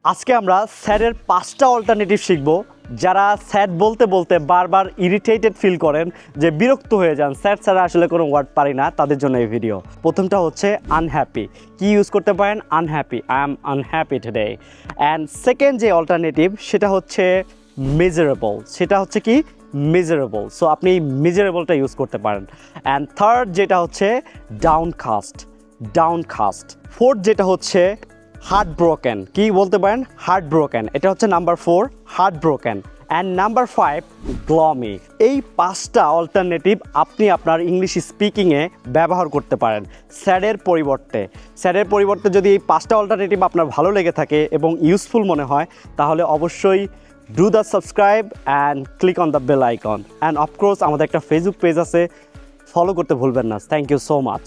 আজকে আমরা স্যারের 5টা অল্টারনেটিভ শিখব। যারা স্যাড বলতে বলতে বারবার ইরিটেটেড ফিল করেন, যে বিরক্ত হয়ে যান, স্যাড ছাড়া আসলে কোনো ওয়ার্ড পারি না, তাদের জন্য এই ভিডিও। প্রথমটা হচ্ছে আনহ্যাপি। কি ইউজ করতে পারেন? Unhappy, I am unhappy today. And second যে অল্টারনেটিভ সেটা হচ্ছে মিজারেবল। সেটা হচ্ছে কি? মিজারেবল। সো আপনি মিজারেবলটা ইউজ করতে পারেন। অ্যান্ড থার্ড যেটা হচ্ছে ডাউনকাস্ট, ডাউনকাস্ট। ফোর্থ যেটা হচ্ছে হার্ট ব্রোকেন। কি বলতে পারেন? Heart broken. এটা হচ্ছে number 4, heart broken. And number 5 গ্লমি। এই 5টা অল্টারনেটিভ আপনি আপনার ইংলিশ স্পিকিংয়ে ব্যবহার করতে পারেন স্যাডের পরিবর্তে। স্যাডের পরিবর্তে যদি এই 5টা অল্টারনেটিভ আপনার ভালো লেগে থাকে এবং ইউজফুল মনে হয়, তাহলে অবশ্যই do the subscribe and click on the bell icon. And of course আমাদের একটা ফেসবুক পেজ আছে, ফলো করতে ভুলবেন না। Thank you so much.